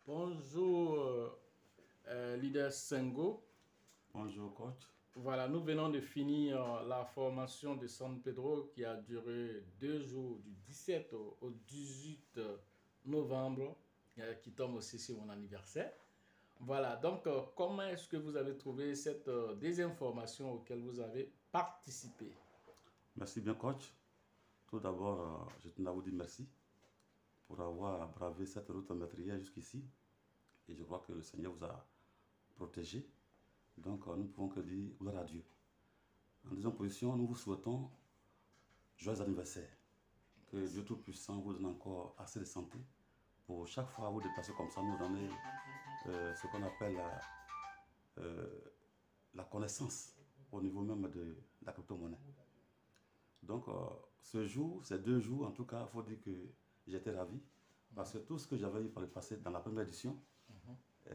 Bonjour, leader Sengo. Bonjour, coach. Voilà, nous venons de finir la formation de San Pedro qui a duré 2 jours, du 17 au 18 novembre, qui tombe aussi sur mon anniversaire. Voilà, donc comment est-ce que vous avez trouvé cette deuxième formation auquel vous avez participé? Merci bien, coach. Tout d'abord, je tenais à vous dire merci pour avoir bravé cette route métrière jusqu'ici. Et je crois que le Seigneur vous a protégé. Donc, nous ne pouvons que dire gloire à Dieu. En deuxième position, nous vous souhaitons joyeux anniversaire. Que Dieu Tout-Puissant vous donne encore assez de santé pour chaque fois vous déplacer comme ça, nous donner ce qu'on appelle la connaissance au niveau même de la crypto-monnaie. Donc, ce jour, ces 2 jours, en tout cas, il faut dire que j'étais ravi. Parce que tout ce que j'avais eu par le passé dans la première édition,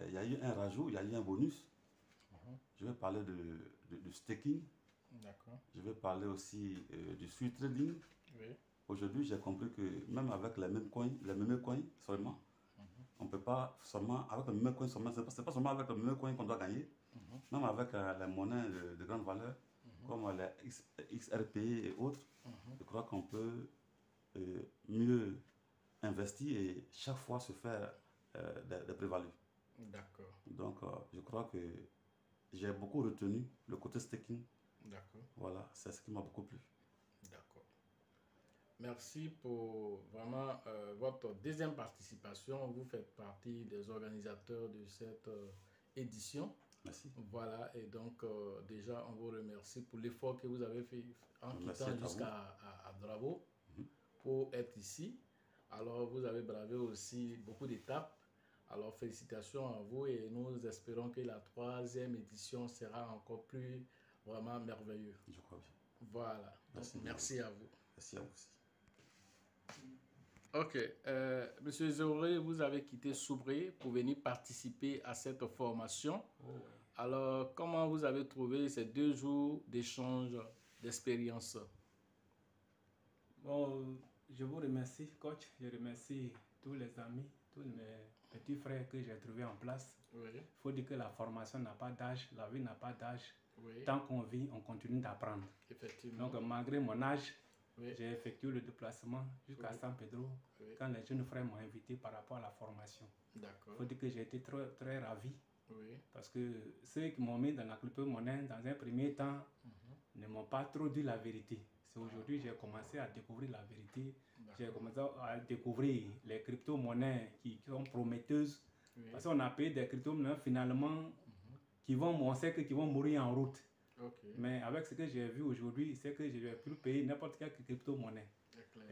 il y a eu un rajout, il y a eu un bonus. Je vais parler du staking. Je vais parler aussi du swing trading. Oui. Aujourd'hui, j'ai compris que même avec les mêmes coins seulement, on ne peut pas seulement, avec le même coin seulement, c'est pas seulement avec le même coin qu'on doit gagner, même avec les monnaies de grande valeur, comme les XRP et autres, je crois qu'on peut mieux investir et chaque fois se faire des prévalues. D'accord. Donc, je crois que j'ai beaucoup retenu le côté staking. D'accord. Voilà, c'est ce qui m'a beaucoup plu. D'accord. Merci pour vraiment votre deuxième participation. Vous faites partie des organisateurs de cette édition. Merci. Voilà, et donc déjà, on vous remercie pour l'effort que vous avez fait en quittant jusqu'à Dravo pour être ici. Alors, vous avez bravé aussi beaucoup d'étapes. Alors, félicitations à vous et nous espérons que la 3e édition sera encore plus vraiment merveilleuse. Je crois bien. Voilà, donc merci à vous. Merci à vous aussi. Ok, Monsieur Zoré, vous avez quitté Soubré pour venir participer à cette formation. Oh. Alors, comment vous avez trouvé ces 2 jours d'échange d'expérience? Bon, je vous remercie, coach. Je remercie tous les amis, tous mes petits frères que j'ai trouvés en place. Oui. Il faut dire que la formation n'a pas d'âge, la vie n'a pas d'âge. Oui. Tant qu'on vit, on continue d'apprendre. Effectivement. Donc, malgré mon âge, oui. j'ai effectué le déplacement jusqu'à San Pedro quand les jeunes frères m'ont invité par rapport à la formation. D'accord. Il faut dire que j'ai été très, très ravi. Oui. Parce que ceux qui m'ont mis dans la crypto-monnaie, dans un premier temps, ne m'ont pas trop dit la vérité. C'est aujourd'hui que j'ai commencé à découvrir la vérité. J'ai commencé à découvrir les crypto-monnaies qui sont prometteuses. Oui. Parce qu'on a payé des crypto-monnaies finalement qui vont, on sait qu'ils vont mourir en route. Okay. Mais avec ce que j'ai vu aujourd'hui, c'est que je vais plus payer n'importe quelle crypto-monnaie.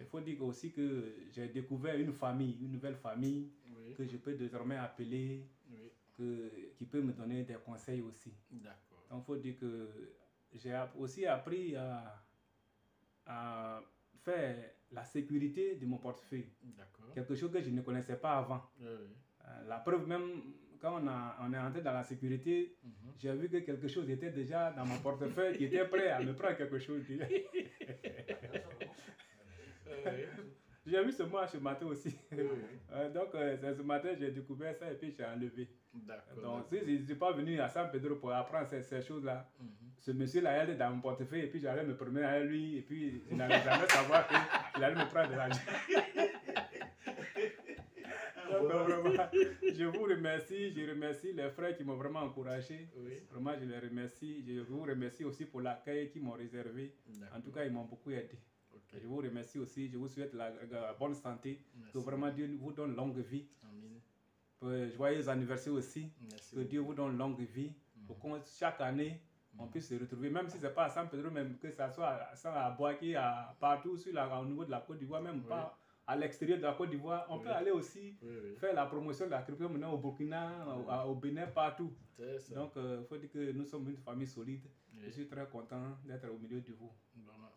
Il faut dire aussi que j'ai découvert une famille, une nouvelle famille que je peux désormais appeler, qui peut me donner des conseils aussi. D'accord. Donc il faut dire que j'ai aussi appris à faire la sécurité de mon portefeuille. Quelque chose que je ne connaissais pas avant. La preuve même, quand on est entré dans la sécurité, j'ai vu que quelque chose était déjà dans mon portefeuille qui était prêt à me prendre quelque chose. J'ai vu ce matin aussi. Donc, ce matin, j'ai découvert ça et puis j'ai enlevé. Donc, si je ne suis pas venu à San Pedro pour apprendre ces choses-là, ce monsieur-là, il est dans mon portefeuille et puis j'allais me promener avec lui et puis je n'allais jamais savoir qu'il allait me prendre de l'argent. Donc, vraiment, je vous remercie, je remercie les frères qui m'ont vraiment encouragé. Vraiment, je les remercie. Je vous remercie aussi pour l'accueil qu'ils m'ont réservé. En tout cas, ils m'ont beaucoup aidé. Je vous remercie aussi, je vous souhaite la bonne santé, que vraiment Dieu vous donne longue vie. Amen. Joyeux anniversaire aussi, merci que Dieu vous donne longue vie, pour que chaque année, on puisse se retrouver, même si ce n'est pas à San Pedro, même que ce soit à Boaké, partout au niveau de la Côte d'Ivoire, même pas à l'extérieur de la Côte d'Ivoire, on peut aller aussi faire la promotion de la crypto-monnaie au Burkina, au Bénin, partout. Donc, il faut dire que nous sommes une famille solide. Je suis très content d'être au milieu de vous.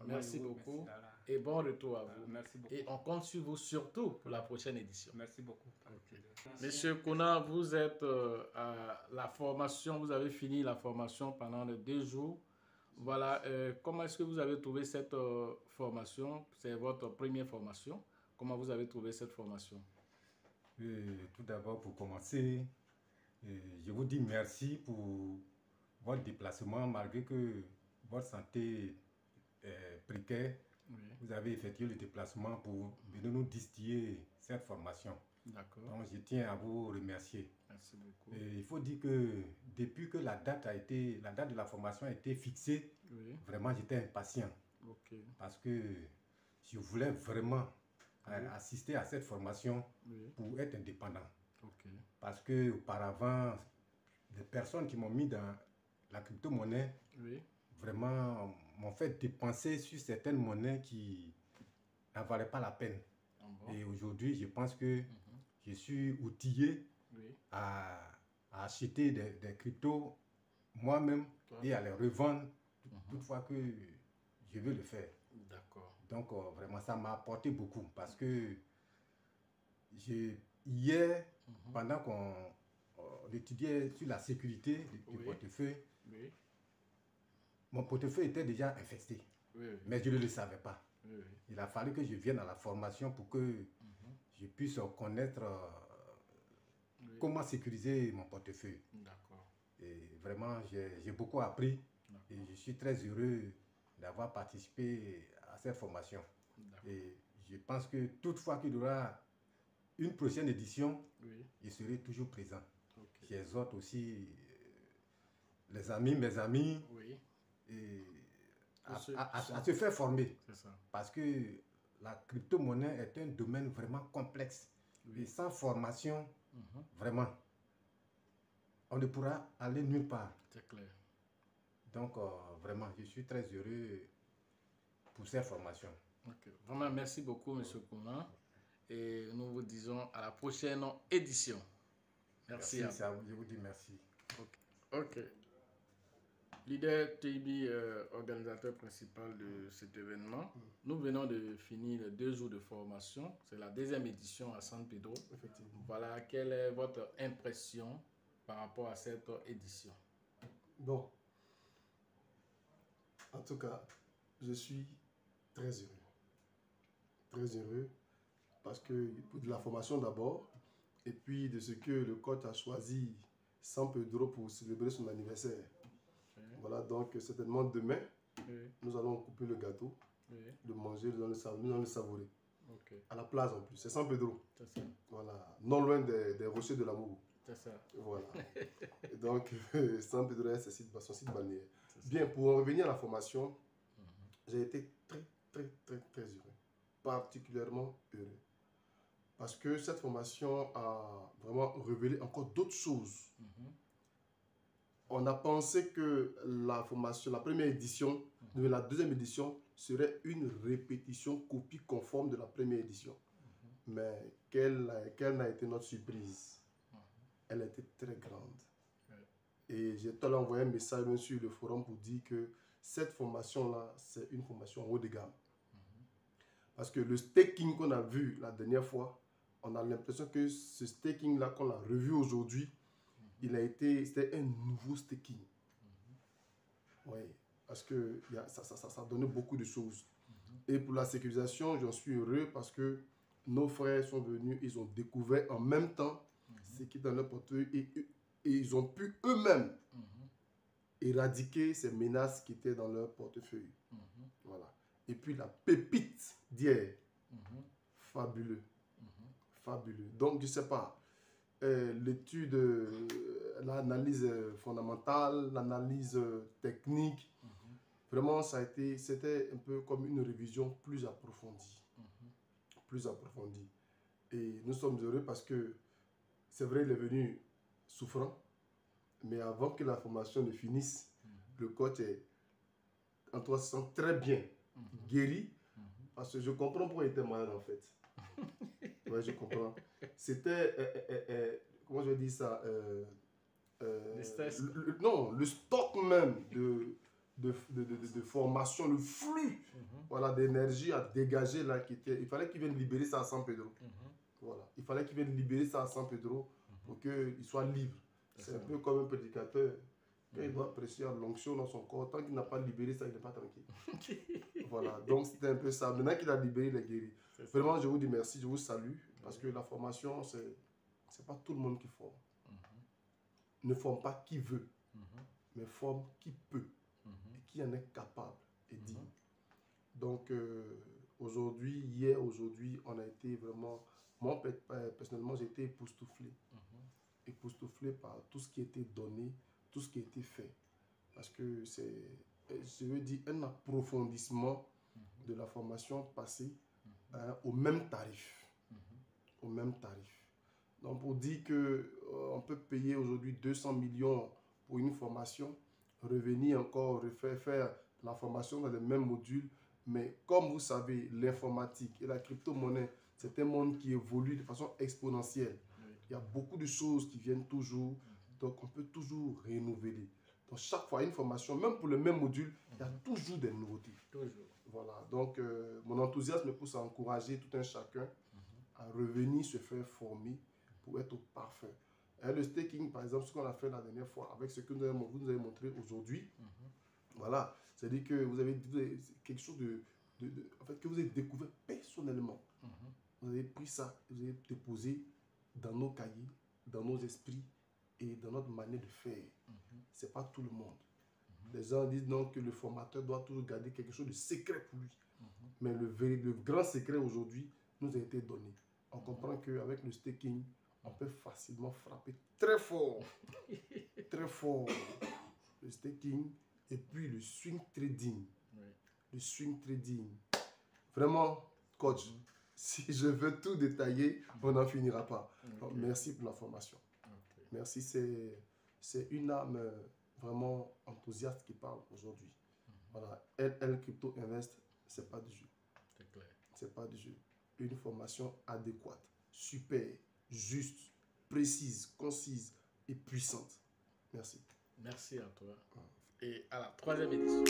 Merci beaucoup et bon retour à vous. Merci beaucoup. Et on compte sur vous surtout pour la prochaine édition. Merci beaucoup. Monsieur Kouna, vous êtes à la formation, vous avez fini la formation pendant les 2 jours. Voilà, comment est-ce que vous avez trouvé cette formation? C'est votre première formation. Comment vous avez trouvé cette formation? Tout d'abord, pour commencer, je vous dis merci pour votre déplacement, malgré que votre santé est précaire. Oui. Vous avez effectué le déplacement pour venir nous distiller cette formation. D'accord. Donc, je tiens à vous remercier. Merci beaucoup. Et il faut dire que depuis que la date de la formation a été fixée, Oui. vraiment, j'étais impatient. Ok. Parce que je voulais vraiment Oui. assister à cette formation Oui. pour être indépendant. Ok. Parce que auparavant, les personnes qui m'ont mis dans la crypto-monnaie, Oui. vraiment m'ont fait dépenser sur certaines monnaies qui n'en valaient pas la peine. Ah bon? Et aujourd'hui, je pense que je suis outillé Oui. à acheter des cryptos moi-même et à les revendre toutefois que je veux le faire. D'accord. Donc, vraiment, ça m'a apporté beaucoup parce que hier, pendant qu'on étudiait sur la sécurité du Oui. portefeuille, Oui. mon portefeuille était déjà infesté, Oui. Oui. mais je ne le savais pas. Oui. Oui. Il a fallu que je vienne à la formation pour que je puisse connaître Oui. comment sécuriser mon portefeuille. D'accord. Et vraiment, j'ai beaucoup appris et je suis très heureux d'avoir participé à cette formation. Et je pense que toutefois qu'il y aura une prochaine édition, Oui. je serai toujours présent. Ok. J'exhorte aussi les amis, mes amis, Oui. et Tous ceux à qui sont- se faire former. C'est ça. Parce que la crypto-monnaie est un domaine vraiment complexe. Oui. Et sans formation, vraiment, on ne pourra aller nulle part. C'est clair. Donc, vraiment, je suis très heureux pour cette formation. Ok. Vraiment, merci beaucoup, M. Kouna. Et nous vous disons à la prochaine édition. Merci. C'est à vous, je vous dis merci. Ok. Leader TIB, organisateur principal de cet événement, nous venons de finir les 2 jours de formation. C'est la 2e édition à San Pedro. Effectivement. Voilà, quelle est votre impression par rapport à cette édition? Bon. En tout cas, je suis très heureux. Très heureux parce que de la formation d'abord et puis de ce que le coach a choisi San Pedro pour célébrer son anniversaire. Oui. Voilà, donc certainement demain, Oui. nous allons couper le gâteau, Oui. le manger, nous allons le savourer. Ok. À la plage en plus, c'est San Pedro. C'est ça. Voilà, non loin des rochers de l'amour. C'est ça. Voilà. Et donc, San Pedro est son site balnéaire. Bien, pour en revenir à la formation, j'ai été très, très, très, très heureux. Particulièrement heureux. Parce que cette formation a vraiment révélé encore d'autres choses. On a pensé que la formation, la première édition, de la 2e édition, serait une répétition, copie conforme de la première édition. Mais quelle n'a été notre surprise? Elle était très grande. Et j'ai tout à l'heure envoyé un message même sur le forum pour dire que cette formation-là, c'est une formation haut de gamme. Parce que le staking qu'on a vu la dernière fois, on a l'impression que ce staking-là qu'on a revu aujourd'hui, c'était un nouveau staking. Oui, parce que ça donnait beaucoup de choses. Et pour la sécurisation, j'en suis heureux parce que nos frères sont venus, ils ont découvert en même temps ce qui est dans leur portefeuille et ils ont pu eux-mêmes éradiquer ces menaces qui étaient dans leur portefeuille. Voilà. Et puis la pépite d'hier, fabuleux. Fabuleux. Donc, je ne sais pas, l'étude, l'analyse fondamentale, l'analyse technique, vraiment, c'était un peu comme une révision plus approfondie. Plus approfondie. Et nous sommes heureux parce que, c'est vrai, il est venu souffrant, mais avant que la formation ne finisse, le coach est, en toi, se sent très bien guéri, parce que je comprends pourquoi il était malade en fait. Ouais, je comprends. C'était, comment je vais dire ça, Le stress. non, le stock même de formation, le flux voilà, d'énergie à dégager là, il fallait qu'il vienne libérer ça à San Pedro. Voilà. Il fallait qu'il vienne libérer ça à San Pedro pour qu'il soit libre. C'est un peu comme un prédicateur. Quand il doit prêcher à l'onction dans son corps, tant qu'il n'a pas libéré ça, il n'est pas tranquille. Voilà, donc c'était un peu ça. Maintenant qu'il a libéré, il est guéri. Vraiment, je vous dis merci, je vous salue, parce que la formation, C'est pas tout le monde qui forme. Ne forme pas qui veut, mais forme qui peut et qui en est capable et digne. Donc, aujourd'hui, on a été vraiment... Moi, personnellement, j'ai été époustouflé. Époustouflé par tout ce qui a été donné, tout ce qui a été fait. Parce que c'est, je veux dire, un approfondissement de la formation passée au même tarif. Au même tarif. Donc, pour dire qu'on peut payer aujourd'hui 200 millions pour une formation, revenir encore, faire la formation dans les mêmes modules. Mais comme vous savez, l'informatique et la crypto-monnaie, c'est un monde qui évolue de façon exponentielle. Il y a beaucoup de choses qui viennent toujours, donc on peut toujours renouveler. Donc chaque fois, une formation, même pour le même module, il y a toujours des nouveautés. Voilà, donc mon enthousiasme me pousse à encourager tout un chacun à revenir se faire former pour être au parfait. Et le staking, par exemple, ce qu'on a fait la dernière fois, avec ce que vous nous avez montré aujourd'hui, voilà, c'est-à-dire que vous avez quelque chose en fait, que vous avez découvert personnellement. Vous avez pris ça, vous avez déposé dans nos cahiers, dans nos esprits et dans notre manière de faire. C'est pas tout le monde. Les gens disent non que le formateur doit toujours garder quelque chose de secret pour lui. Mais le grand secret aujourd'hui nous a été donné. On comprend qu'avec le staking, on peut facilement frapper très fort. Très fort. Le staking et puis le swing trading. Le swing trading. Vraiment, coach, si je veux tout détailler, on n'en finira pas. Donc, merci pour l'information. Merci, c'est une âme vraiment enthousiaste qui parle aujourd'hui. Voilà, LL Crypto Invest, c'est pas du jeu. C'est clair. C'est pas du jeu. Une formation adéquate, super, juste, précise, concise et puissante. Merci. Merci à toi. Et à la 3e édition.